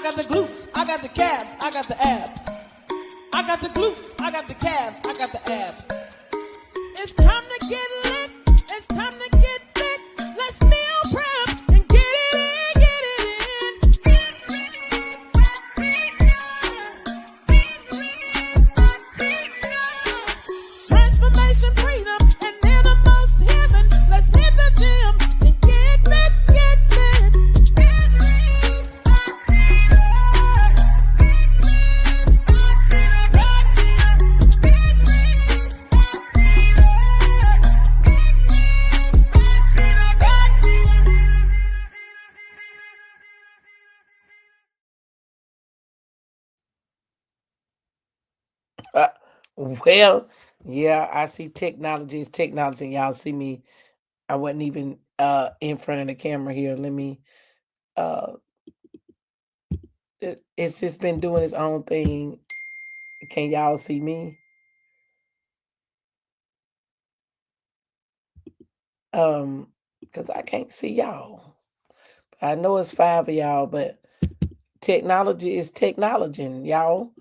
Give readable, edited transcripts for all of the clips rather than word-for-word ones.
I got the glutes, I got the calves, I got the abs. I got the glutes, I got the calves, I got the abs. It's time to get lit, it's time to get fit. Let's meal prep and get it in, get it in. Transformation, freedom, and they're the most heaven. Let's hit the gym and get fit, get fit. Well, yeah, I see technology is technology. Y'all see me. I wasn't even in front of the camera here. Let me uh it's just been doing its own thing. Can y'all see me? Because I can't see y'all. I know it's 5 of y'all, but technology is technology, and y'all.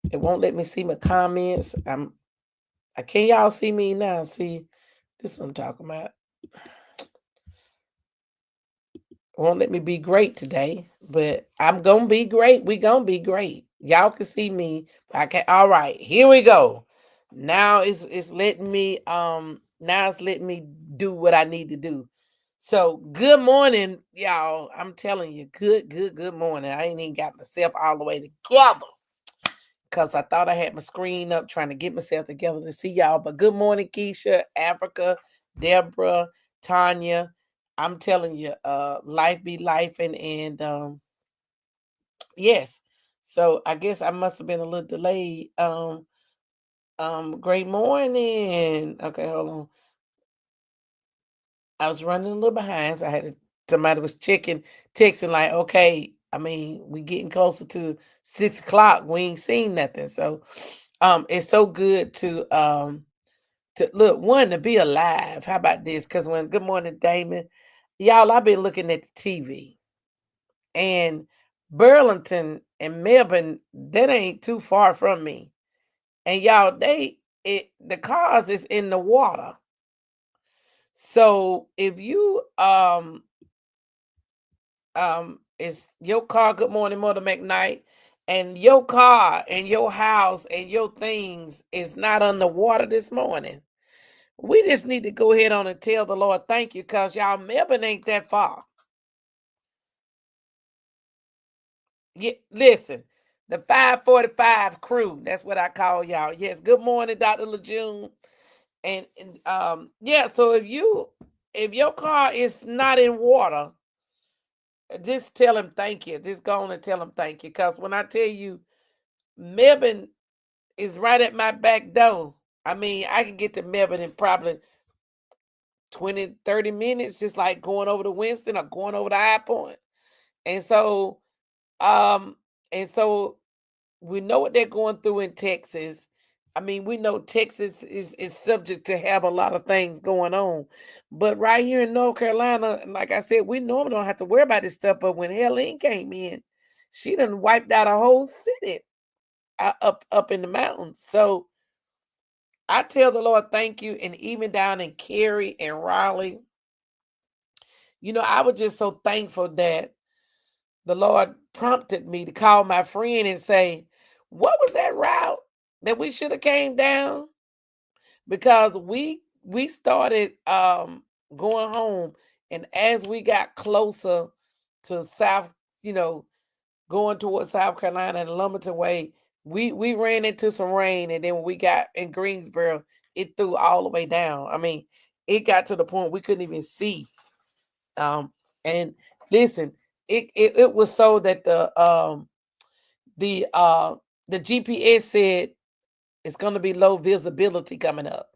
It won't let me see my comments. Can y'all see me now? See, this is what I'm talking about. Won't let me be great today, but I'm gonna be great. We gonna be great. Y'all can see me. I can. All right, here we go. Now it's letting me now it's letting me do what I need to do. So good morning, y'all. I'm telling you, good morning. I ain't even got myself all the way together because I thought I had my screen up trying to get myself together to see y'all. But good morning, Keisha, Africa, Deborah, Tanya. I'm telling you, life be life, and yes. So I guess I must have been a little delayed. Great morning. Okay, hold on. I was running a little behind, so I had to, somebody was texting like, okay, I mean, we getting closer to 6 o'clock. We ain't seen nothing. So it's so good to look, one, to be alive. How about this? Because when good morning, Damon. Y'all, I've been looking at the TV, and Burlington and Melbourne, that ain't too far from me. And y'all, the cars is in the water. So if you it's your car, good morning, Mother McKnight, and your car and your house and your things is not underwater this morning, we just need to go ahead on and tell the Lord thank you, because y'all, Melbourne ain't that far. Yeah, listen, the 545 crew, that's what I call y'all. Yes, good morning, Dr. LeJune. And yeah, so if your car is not in water, just tell him thank you. Just go on and tell him thank you. Because when I tell you, Melbourne is right at my back door. I mean, I can get to Melbourne in probably 20, 30 minutes, just like going over to Winston or going over to High Point. And so, um, and so we know what they're going through in Texas. I mean, we know Texas is subject to have a lot of things going on. But right here in North Carolina, like I said, we normally don't have to worry about this stuff. But when Helene came in, she done wiped out a whole city up in the mountains. So I tell the Lord thank you. And even down in Cary and Raleigh, I was just so thankful that the Lord prompted me to call my friend and say, what was that route that we should have came down? Because we started going home, and as we got closer to South, going towards South Carolina and Lumberton Way, we ran into some rain, and then when we got in Greensboro, it threw all the way down. I mean, it got to the point we couldn't even see. And listen, it was so that the GPS said it's going to be low visibility coming up,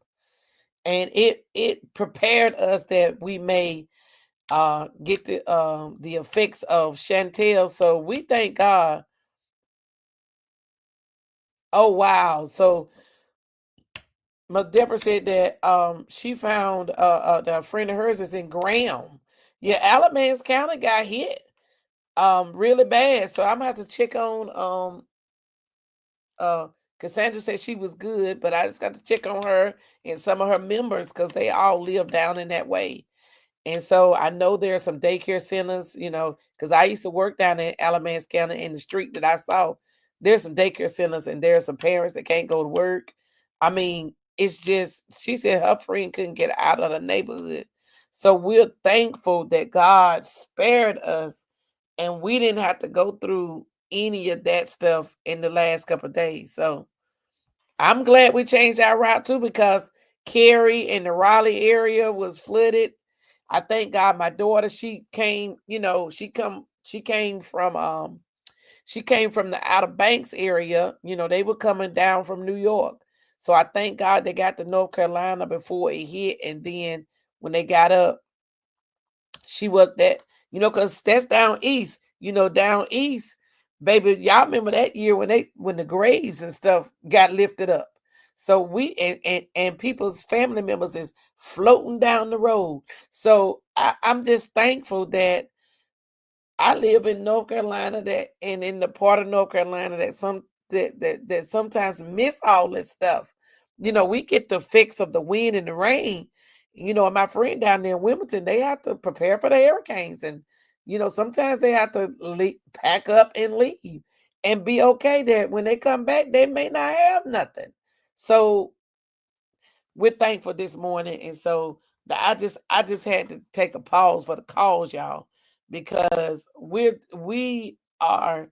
and it prepared us that we may get the effects of Chantel. So we thank God. Oh wow! So my Deborah said that she found that a friend of hers is in Graham. Yeah, Alamance County got hit. really bad. So I'm gonna have to check on uh Cassandra said she was good, but I just got to check on her and some of her members because they all live down in that way. And so I know there are some daycare centers, because I used to work down in Alamance County in the street that I saw. There's some daycare centers and there's some parents that can't go to work. I mean, it's just, she said her friend couldn't get out of the neighborhood. So we're thankful that God spared us and we didn't have to go through any of that stuff in the last couple of days. So I'm glad we changed our route too because Cary and the Raleigh area was flooded. I thank God my daughter, she came, she came from the Outer Banks area. They were coming down from New York. So I thank God they got to North Carolina before it hit. And then when they got up, she was that, because that's down east, down east, baby. Y'all remember that year when the graves and stuff got lifted up. So we and people's family members is floating down the road. So I'm just thankful that I live in North Carolina and in the part of North Carolina that sometimes miss all this stuff. We get the fix of the wind and the rain. And my friend down there in Wilmington, they have to prepare for the hurricanes, and sometimes they have to pack up and leave and be okay that when they come back, they may not have nothing. So we're thankful this morning, and so I just had to take a pause for the calls, y'all, because we are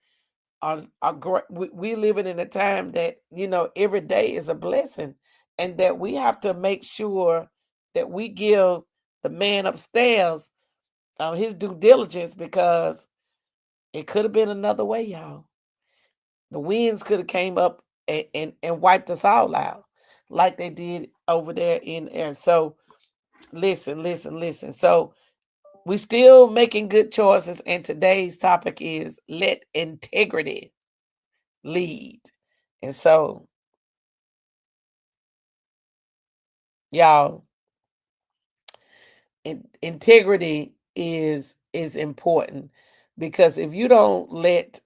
great. We living in a time that every day is a blessing, and that we have to make sure that we give the man upstairs his due diligence, because it could have been another way, y'all. The winds could have came up and wiped us all out like they did over there in air. So listen, listen, listen. So we still making good choices, and today's topic is let integrity lead. And so, y'all, integrity is important, because if you don't let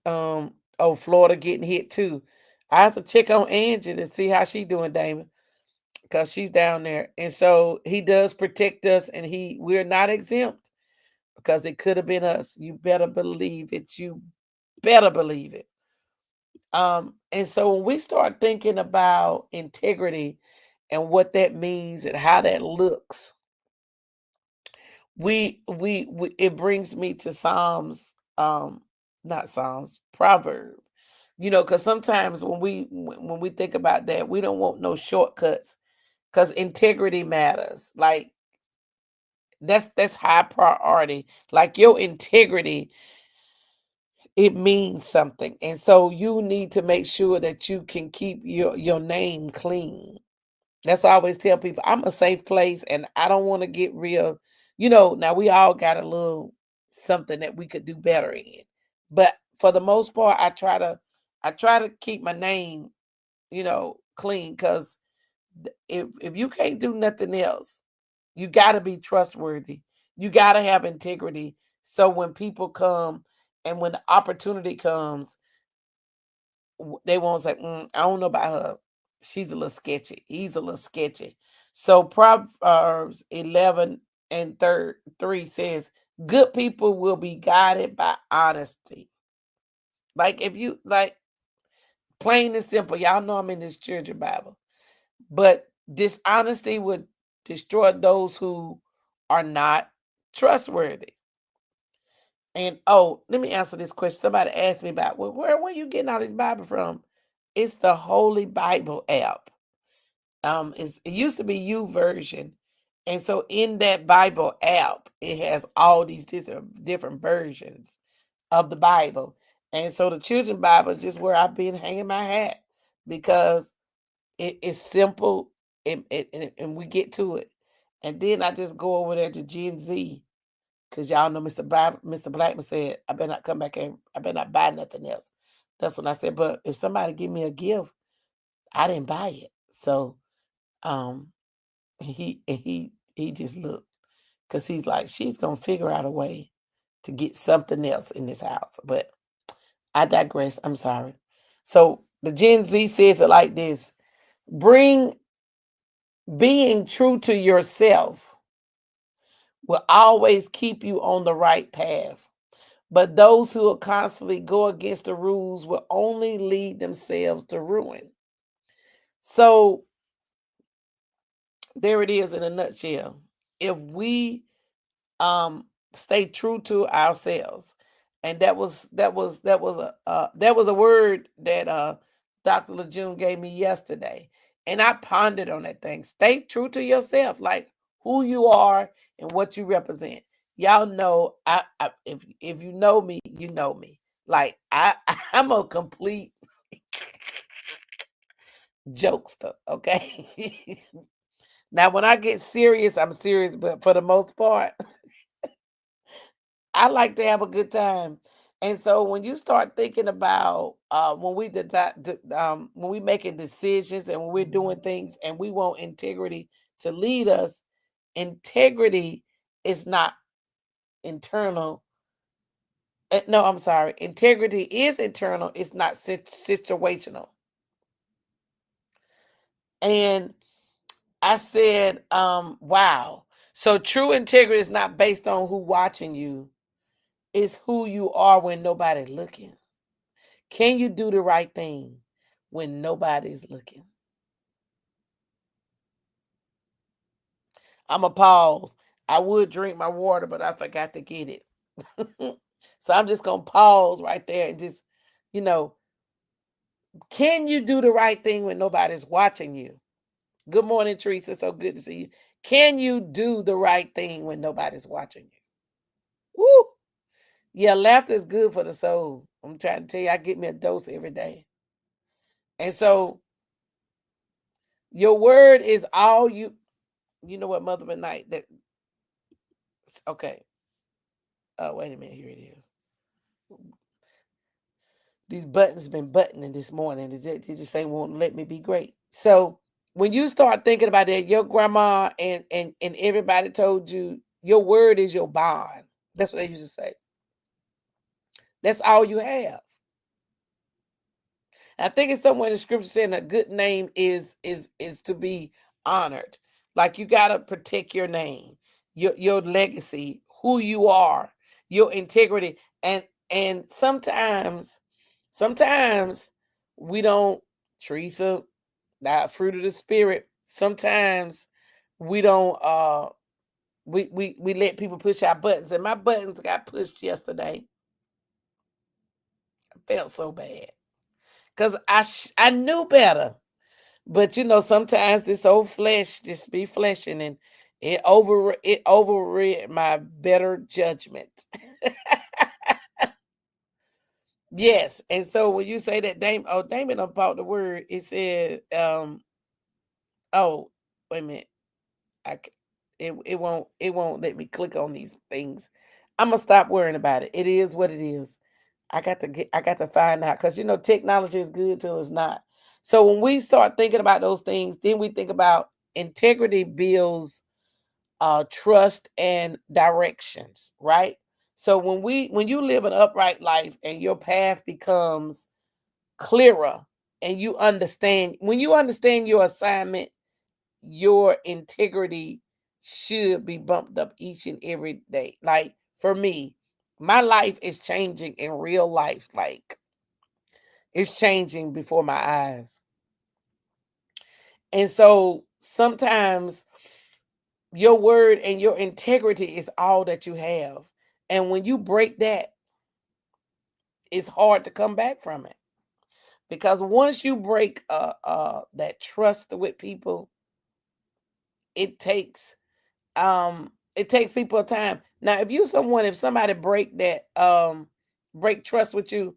Florida getting hit too. I have to check on Angie to see how she doing, Damon, because she's down there. And so he does protect us, and we're not exempt, because it could have been us. You better believe it. You better believe it. And so when we start thinking about integrity and what that means and how that looks, we it brings me to Psalms, not Psalms, Proverbs. Because sometimes when we think about that, we don't want no shortcuts, because integrity matters. Like that's high priority. Like your integrity, it means something. And so you need to make sure that you can keep your name clean. That's why I always tell people I'm a safe place, and I don't want to get real. Now we all got a little something that we could do better in. But for the most part, I try to keep my name, clean, because if you can't do nothing else, you got to be trustworthy. You got to have integrity. So when people come and when the opportunity comes, they won't say, I don't know about her. She's a little sketchy. He's a little sketchy. So Proverbs 11 and 3 says, good people will be guided by honesty. Like if you like, plain and simple, y'all know I'm in this children Bible. But dishonesty would destroy those who are not trustworthy. And let me answer this question. Somebody asked me about, well, where you getting all this Bible from? It's the Holy Bible app. It used to be U version, and so in that Bible app, it has all these different versions of the Bible. And so the children Bible is just where I've been hanging my hat, because it's simple, and we get to it. And then I just go over there to Gen Z, because y'all know Mr. Blackman said, I better not come back and I better not buy nothing else. That's when I said, but if somebody give me a gift, I didn't buy it. So um he just looked, because he's like, she's gonna figure out a way to get something else in this house. But I digress. I'm sorry. So the Gen Z says it like this: bring being true to yourself will always keep you on the right path. But those who will constantly go against the rules will only lead themselves to ruin. So there it is in a nutshell. If we stay true to ourselves, and that was a word that Dr. Lejeune gave me yesterday, and I pondered on that thing. Stay true to yourself, like who you are and what you represent. Y'all know, if you know me, you know me. Like I'm a complete jokester, okay? Now when I get serious, I'm serious, but for the most part, I like to have a good time. And so when you start thinking about when we making decisions and when we're doing things and we want integrity to lead us, integrity is not internal. No, I'm sorry. Integrity is internal. It's not situational. And I said, wow. So true integrity is not based on who watching you. It's who you are when nobody's looking. Can you do the right thing when nobody's looking? I'm a pause. I would drink my water, but I forgot to get it. So I'm just gonna pause right there and just, you know, can you do the right thing when nobody's watching you? Good morning, Teresa. So good to see you. Can you do the right thing when nobody's watching you? Woo! Yeah, laughter is good for the soul. I'm trying to tell you, I get me a dose every day. And so your word is all you know what, Mother Midnight, that okay. Oh, wait a minute, here it is. These buttons been buttoning this morning. They just ain't won't let me be great. So when you start thinking about that, your grandma and everybody told you your word is your bond. That's what they used to say. That's all you have. I think it's somewhere in the scripture saying a good name is to be honored. Like you gotta protect your name, your legacy, who you are, your integrity, and sometimes we don't, Teresa, that fruit of the spirit. Sometimes we don't we let people push our buttons, and my buttons got pushed yesterday. I felt so bad because I knew better. But you know, sometimes this old flesh just be fleshing, and it overrid my better judgment. Yes, and so when you say that Damon about the word, it said, oh, wait a minute, I c- it won't let me click on these things. I'm gonna stop worrying about it. It is what it is. I got to find out because you know technology is good till it's not. So when we start thinking about those things, then we think about integrity builds trust and directions, right? So when you live an upright life and your path becomes clearer and you understand when you understand your assignment, your integrity should be bumped up each and every day. Like for me, my life is changing in real life. Like it's changing before my eyes. And so sometimes your word and your integrity is all that you have. And when you break that, it's hard to come back from it. Because once you break that trust with people, it takes it takes people time. Now, if somebody break trust with you,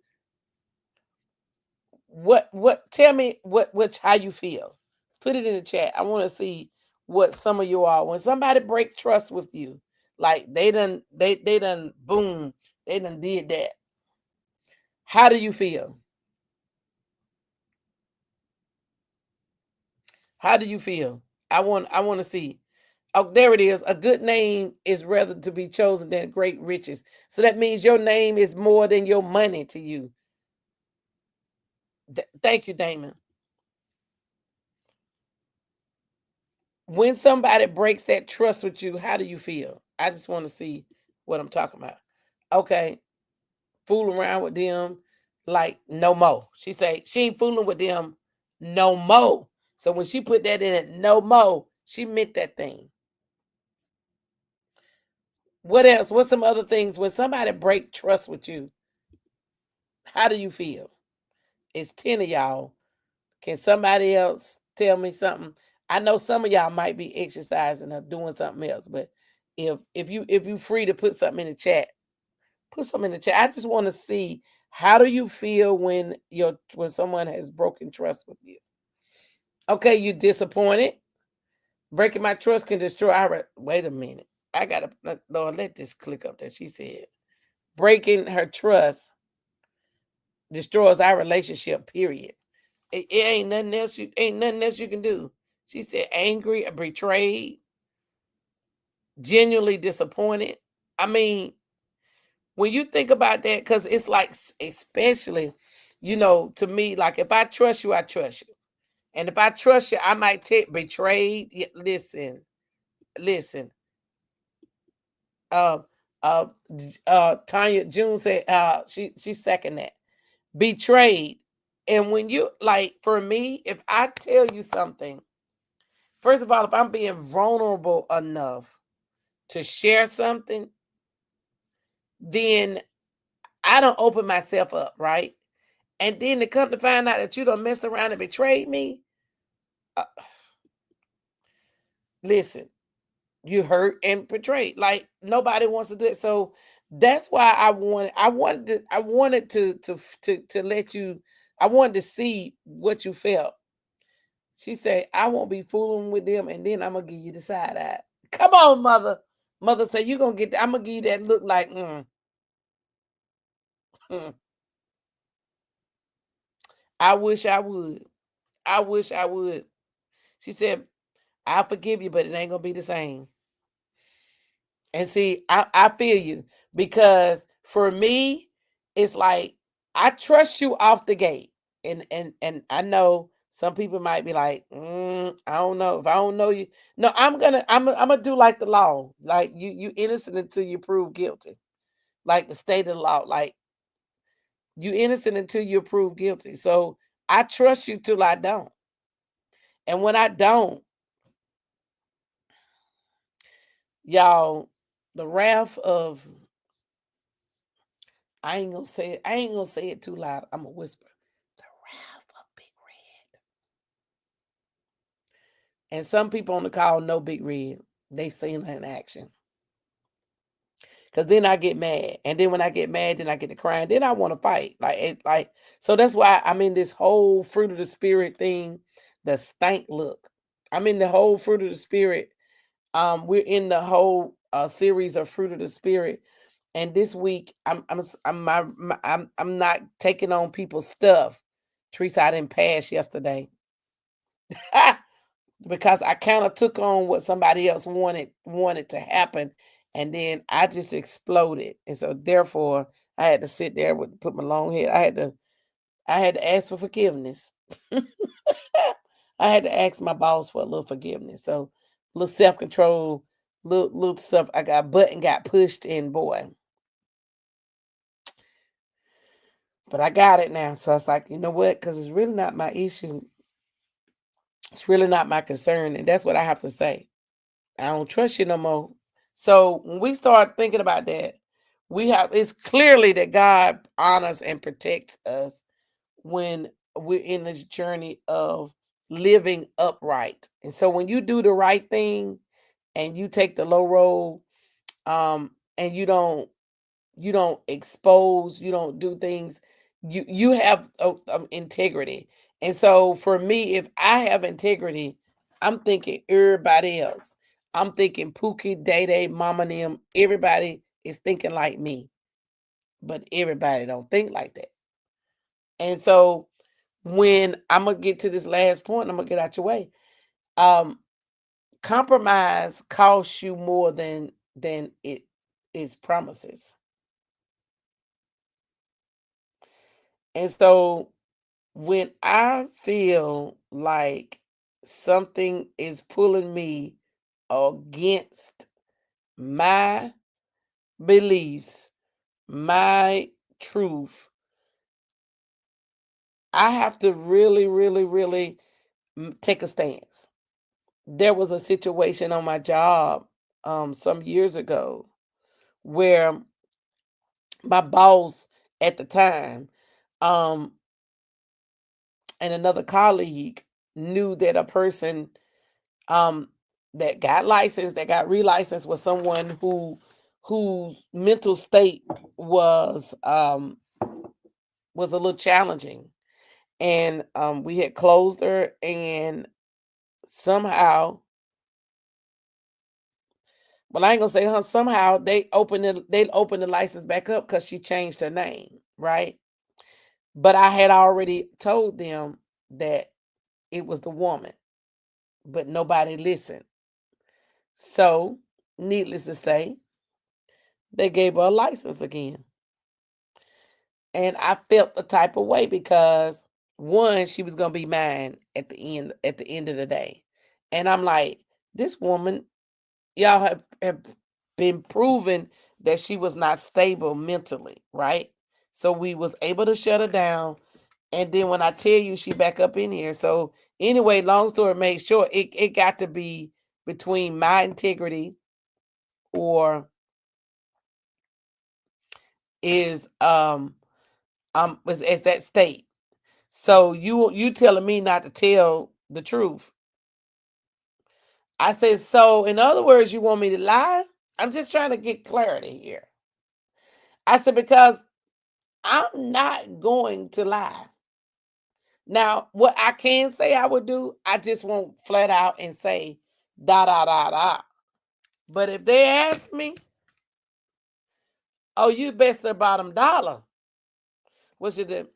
what tell me what how you feel. Put it in the chat. I want to see what some of you are. When somebody break trust with you, like they done boom, they done did that. How do you feel? How do you feel? I want to see. Oh, there it is. A good name is rather to be chosen than great riches. So that means your name is more than your money to you. Thank you, Damon. When somebody breaks that trust with you, how do you feel? I just want to see what I'm talking about. Okay, fool around with them like no more. She say she ain't fooling with them no more. So when she put that in it, no more, she meant that thing. What else? What's some other things when somebody break trust with you? How do you feel? It's 10 of y'all. Can somebody else tell me something? I know some of y'all might be exercising or doing something else, but if you free to put something in the chat, put something in the chat. I just want to see, how do you feel when someone has broken trust with you? Okay, you disappointed. Breaking my trust can destroy our. Wait a minute. I gotta Lord, let this click up that she said. Breaking her trust destroys our relationship. Period. It ain't nothing else. Ain't nothing else you can do. She said, angry, betrayed, genuinely disappointed. I mean, when you think about that, because it's like, especially, to me, like if I trust you, I trust you, and if I trust you, I might take betrayed. Listen. Uh, uh, Tanya June said, she second that, betrayed. And when you, like, for me, if I tell you something, first of all, if I'm being vulnerable enough to share something, then I don't open myself up, right? And then to come to find out that you done messed around and betrayed me, uh, listen, you hurt and betrayed. Like nobody wants to do it. So that's why I wanted to let you. I wanted to see what you felt. She said, "I won't be fooling with them, and then I'm gonna give you the side eye." Come on, mother. Mother said, "You gonna get. I'm gonna give you that look like." Mm. I wish I would. I wish I would. She said, "I'll forgive you, but it ain't gonna be the same." And see, I feel you, because for me, it's like I trust you off the gate, and I know some people might be like, I don't know if I don't know you. No, I'm gonna do like the law, like you innocent until you prove guilty, like the state of the law, like you innocent until you prove guilty. So I trust you till I don't, and when I don't, y'all, the wrath of, I ain't gonna say it too loud. I'm gonna whisper. The wrath of Big Red. And some people on the call know Big Red. They've seen her in action. Cause then I get mad. And then when I get mad, then I get to crying. Then I want to fight. So that's why I'm in this whole fruit of the spirit thing, the stank look. I'm in the whole fruit of the spirit. We're in the whole series of fruit of the spirit. And this week, I'm not taking on people's stuff. Teresa, I didn't pass yesterday because I kind of took on what somebody else wanted to happen, and then I just exploded. And so therefore, I had to sit there with put my long head. I had to ask for forgiveness. I had to ask my boss for a little forgiveness. So a little self control, little stuff. I got button got pushed in, boy. But I got it now. So it's like, you know what? Because it's really not my issue. It's really not my concern. And that's what I have to say. I don't trust you no more. So when we start thinking about that, it's clearly that God honors and protects us when we're in this journey of living upright. And so when you do the right thing and you take the low road, and you don't expose, you don't do things, you have integrity. And so for me, if I have integrity, I'm thinking everybody else. I'm thinking Pookie, Day Day, Mama and them, everybody is thinking like me, but everybody don't think like that. And so when I'm gonna get to this last point, I'm gonna get out your way. Um, compromise costs you more than it is promises. And so when I feel like something is pulling me against my beliefs, my truth, I have to really, really, really take a stance. There was a situation on my job some years ago where my boss at the time um, and another colleague knew that a person um, that got licensed, that got relicensed, was someone whose mental state was a little challenging, and we had closed her, and somehow, well, I ain't gonna say huh, somehow they opened the license back up because she changed her name, right? But I had already told them that it was the woman, but nobody listened. So, needless to say, they gave her a license again. And I felt the type of way because one, she was gonna be mine at the end of the day. And I'm like, this woman, y'all have been proven that she was not stable mentally, right? So we was able to shut her down. And then when I tell you she back up in here. So anyway, long story made short, it got to be between my integrity or is is that state. So you telling me not to tell the truth. I said, so in other words, you want me to lie? I'm just trying to get clarity here. I said, because I'm not going to lie. Now, what I can say I would do, I just won't flat out and say da da da da. But if they ask me, oh, you bet your bottom dollar. What should do?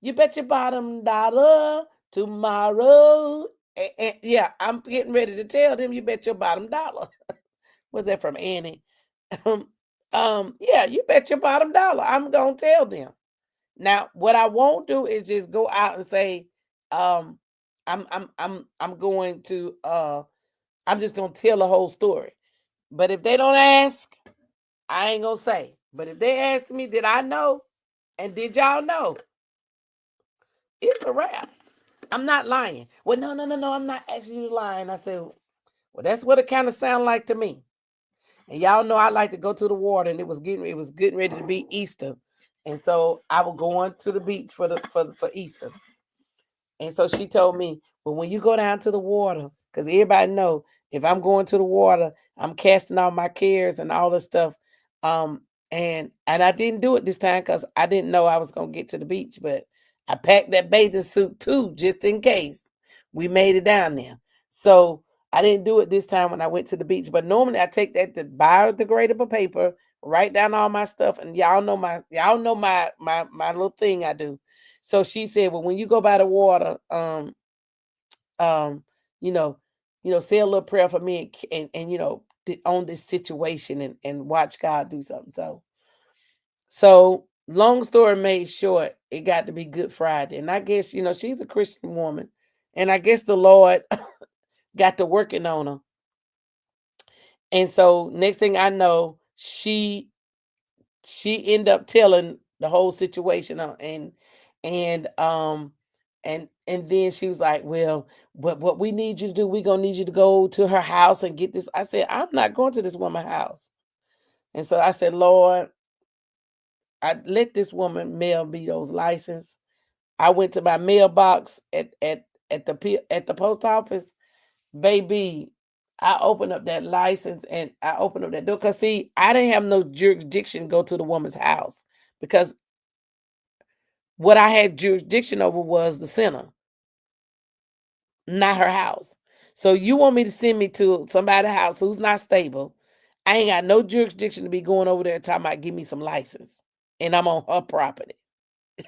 You bet your bottom dollar tomorrow. Yeah, I'm getting ready to tell them you bet your bottom dollar. Was that from Annie? Um, yeah, you bet your bottom dollar. I'm gonna tell them. Now, what I won't do is just go out and say, um, I'm going to I'm just gonna tell the whole story. But if they don't ask, I ain't gonna say. But if they ask me, did I know? And did y'all know? It's a wrap. I'm not lying. Well, no, no, no, no. I'm not actually lying. I said, well, that's what it kind of sound like to me. And y'all know I like to go to the water, and it was getting ready to be Easter, and so I was going to the beach for Easter. And so she told me, well, when you go down to the water, because everybody know if I'm going to the water, I'm casting all my cares and all this stuff. And I didn't do it this time because I didn't know I was gonna get to the beach, but I packed that bathing suit too, just in case we made it down there. So I didn't do it this time when I went to the beach. But normally I take that to biodegradable paper, write down all my stuff, and y'all know my little thing I do. So she said, well, when you go by the water, um, you know, say a little prayer for me and on this situation and watch God do something. So long story made short, it got to be Good Friday. And I guess, she's a Christian woman. And I guess the Lord got to working on her. And so next thing I know, she ended up telling the whole situation and um and then she was like, well, what we need you to do, we're gonna need you to go to her house and get this. I said, I'm not going to this woman's house. And so I said, Lord, I let this woman mail me those license. I went to my mailbox at the post office. Baby, I opened up that license and I opened up that door. Cause see, I didn't have no jurisdiction to go to the woman's house because what I had jurisdiction over was the center, not her house. So you want me to send me to somebody's house who's not stable? I ain't got no jurisdiction to be going over there talking about give me some license, and I'm on her property.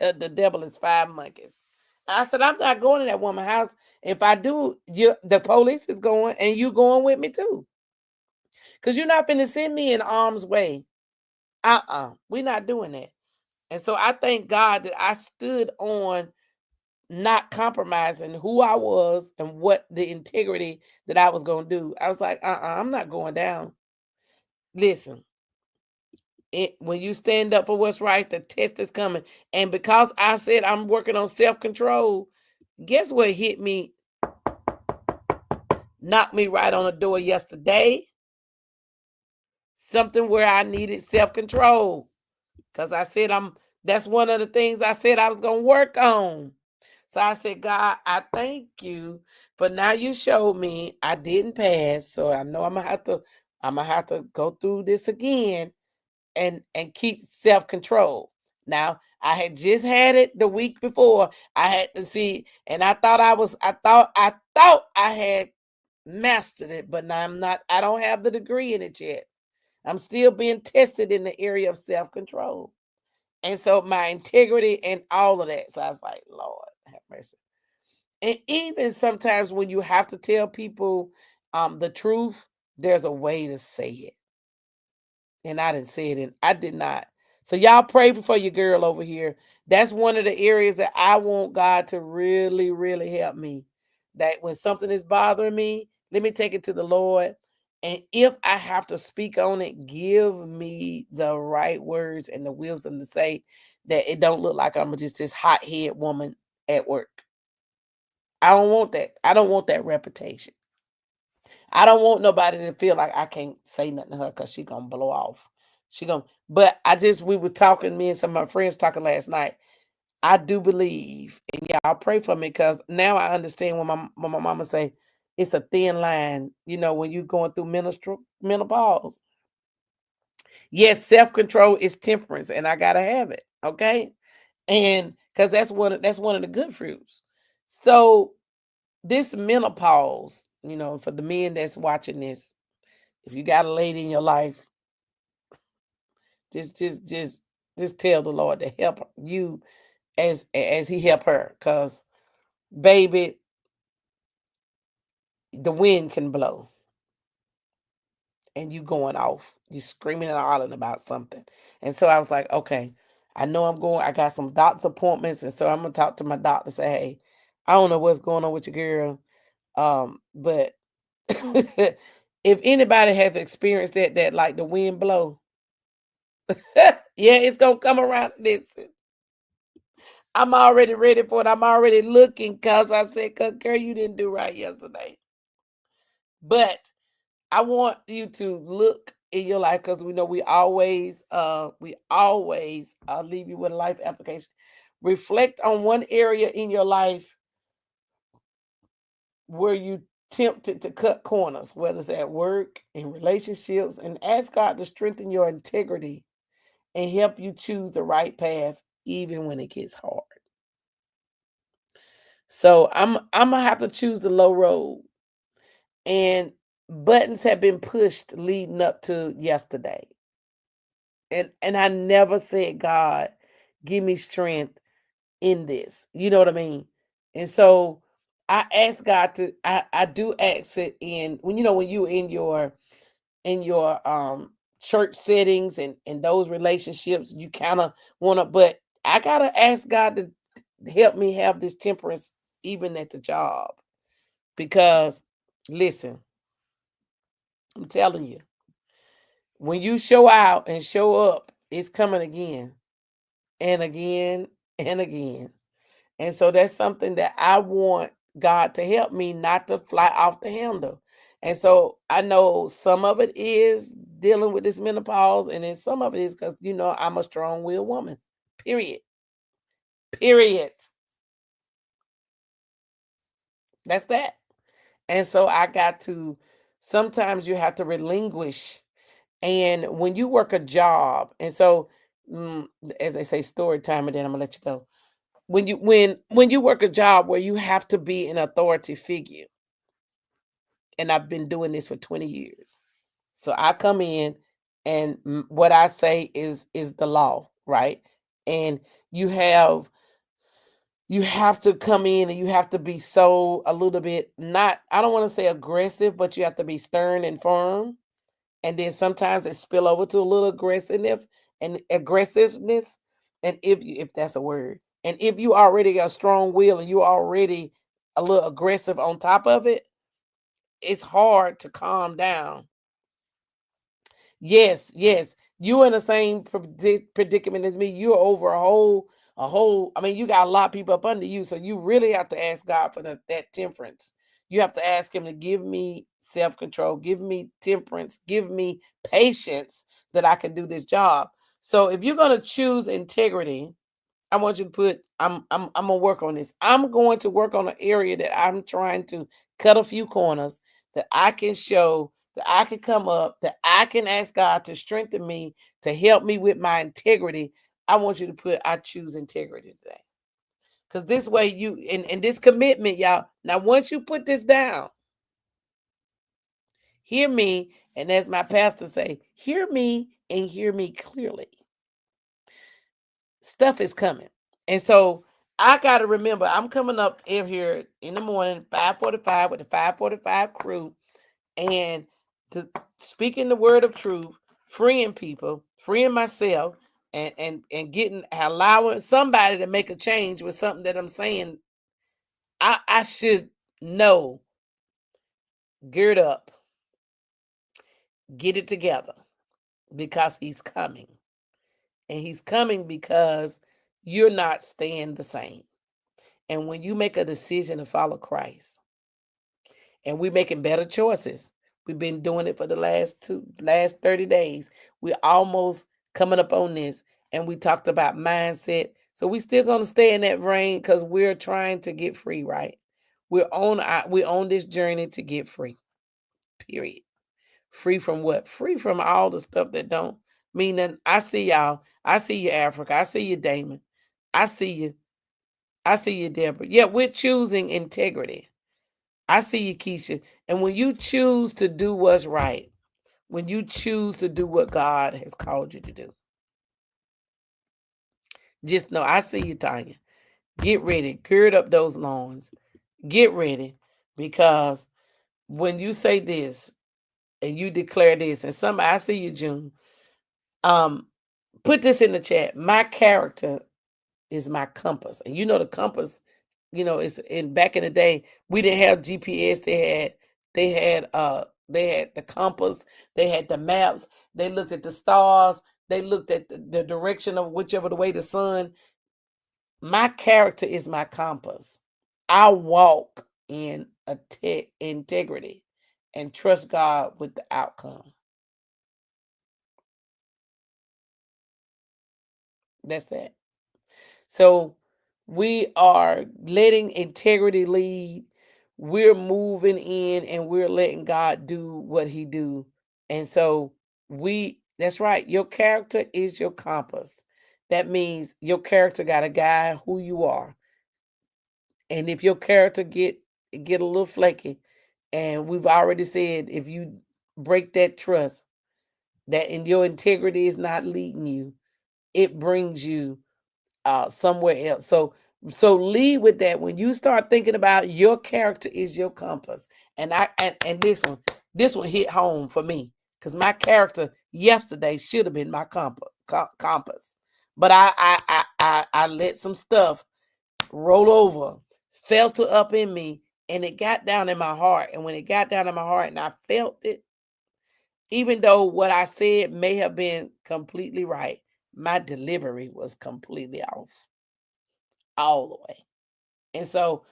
The devil is five monkeys. I said, I'm not going to that woman's house. If I do, the police is going, and you going with me too. Because you're not finna send me in harm's way. We're not doing that. And so I thank God that I stood on not compromising who I was and what the integrity that I was going to do. I was like, I'm not going down. Listen, when you stand up for what's right, the test is coming. And because I said I'm working on self-control, guess what hit me? Knocked me right on the door yesterday. Something where I needed self-control. Because I said that's one of the things I said I was going to work on. So I said, God, I thank you for now you showed me I didn't pass. So I know I'm gonna have to go through this again and keep self-control. Now, I had just had it the week before. I had to see, and I thought I had mastered it, but now I'm not. I don't have the degree in it yet. I'm still being tested in the area of self-control. And so my integrity and all of that. So I was like, Lord, have mercy. And even sometimes when you have to tell people the truth, there's a way to say it. And I didn't say it, and I did not. So y'all pray for your girl over here. That's one of the areas that I want God to really, really help me. That when something is bothering me, let me take it to the Lord. And if I have to speak on it, give me the right words and the wisdom to say that it don't look like I'm just this hot-head woman at work. I don't want that. I don't want that reputation. I don't want nobody to feel like I can't say nothing to her because she gonna blow off. But we were talking, me and some of my friends talking last night. I do believe, and y'all pray for me because now I understand when my mama say it's a thin line, when you're going through menopause. Yes, self-control is temperance, and I gotta have it. Okay. And because that's one of the good fruits. So this menopause, for the men that's watching this, if you got a lady in your life, just tell the Lord to help you as He help her, cause baby, the wind can blow, and you going off, you screaming and hollering about something, and so I was like, okay, I know I got some doctor's appointments, and so I'm gonna talk to my doctor, say, hey, I don't know what's going on with your girl, but if anybody has experienced that like the wind blow, yeah, it's gonna come around. Listen, I'm already ready for it. I'm already looking because I said, girl, you didn't do right yesterday. But I want you to look in your life because we know we always leave you with a life application. Reflect on one area in your life where you tempted to cut corners, whether it's at work, in relationships, and ask God to strengthen your integrity and help you choose the right path even when it gets hard. So I'm gonna have to choose the low road. And buttons have been pushed leading up to yesterday. And I never said, God, give me strength in this. You know what I mean? And so I ask God I do ask it when you in your church settings and those relationships, you kind of want to, but I gotta ask God to help me have this temperance even at the job. Because listen, I'm telling you, when you show out and show up, it's coming again and again and again. And so that's something that I want God to help me not to fly off the handle. And so I know some of it is dealing with this menopause, and then some of it is because, I'm a strong willed woman. Period. Period. That's that. And so I got to, sometimes you have to relinquish. And when you work a job, and so as they say, story time, and then I'm gonna let you go. When you work a job where you have to be an authority figure, and I've been doing this for 20 years. So I come in, and what I say is the law, right? And you have you have to come in and you have to be so a little bit not, I don't want to say aggressive, but you have to be stern and firm. And then sometimes it spill over to a little aggressiveness. And if that's a word, and if you already got a strong will and you already a little aggressive on top of it, it's hard to calm down. Yes, yes. You in the same predicament as me. You're over I mean, you got a lot of people up under you. So you really have to ask God for that temperance. You have to ask him to give me self-control, give me temperance, give me patience that I can do this job. So if you're gonna choose integrity, I want you to put, I'm gonna work on this. I'm going to work on an area that I'm trying to cut a few corners that I can show, that I can come up, that I can ask God to strengthen me, to help me with my integrity. I want you to put, I choose integrity today. Because this way and this commitment, y'all. Now, once you put this down, hear me, and as my pastor say, hear me and hear me clearly. Stuff is coming. And so I got to remember, I'm coming up in here in the morning, 5:45 with the 5:45 crew, and to speaking the word of truth, freeing people, freeing myself, and getting, allowing somebody to make a change with something that I'm saying. I should know, gird up, get it together, because he's coming. And he's coming because you're not staying the same. And when you make a decision to follow Christ, and we're making better choices, we've been doing it for the last 30 days. We're almost coming up on this, and we talked about mindset. So we're still gonna stay in that vein because we're trying to get free, right? We're on this journey to get free. Period. Free from what? Free from all the stuff that don't mean that. I see y'all. I see you, Africa. I see you, Damon. I see you. I see you, Deborah. Yeah, we're choosing integrity. I see you, Keisha. And when you choose to do what's right, when you choose to do what God has called you to do, just know, I see you, Tanya. Get ready. Gird up those loins. Get ready. Because when you say this and you declare this, and somebody, I see you, June. Um, put this in the chat. My character is my compass. And you know the compass, it's in back in the day, we didn't have GPS. They had the compass, they had the maps, they looked at the stars, they looked at the direction of whichever the way the sun. My character is my compass. I walk in integrity and trust God with the outcome. That's that. So we are letting integrity lead. We're moving in and we're letting God do what he do. And so that's right. Your character is your compass. That means your character got to guide who you are. And if your character get a little flaky, and we've already said, if you break that trust, that in your integrity is not leading you, it brings you somewhere else. So lead with that. When you start thinking about your character is your compass, and this one hit home for me, because my character yesterday should have been my compass, but I let some stuff roll over, filter up in me, and it got down in my heart. And when it got down in my heart and I felt it, even though what I said may have been completely right, my delivery was completely off, all the way. And so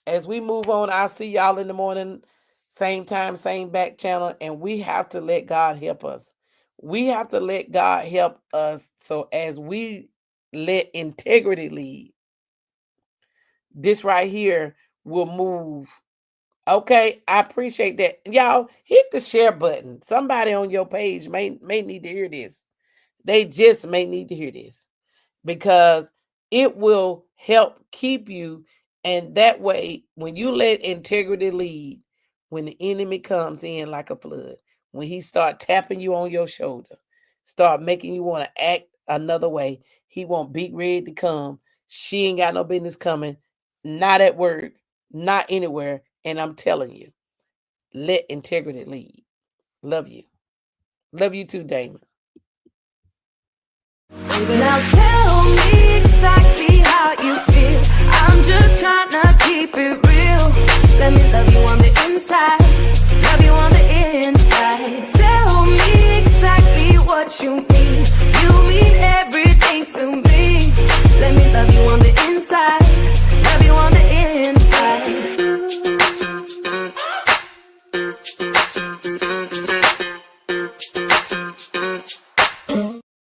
as we move on, I'll see y'all in the morning, same time, same back channel. And we have to let God help us. We have to let God help us. So as we let integrity lead, this right here will move. Okay, I appreciate that. Y'all hit the share button. Somebody on your page may need to hear this. They just may need to hear this, because it will help keep you. And that way, when you let integrity lead, when the enemy comes in like a flood, when he start tapping you on your shoulder, start making you want to act another way, he won't be ready to come. She ain't got no business coming, not at work, not anywhere. And I'm telling you, let integrity lead. Love you. Love you too, Damon. Baby, now tell me exactly how you feel. I'm just trying to keep it real. Let me love you on the inside, love you on the inside. Tell me exactly what you need.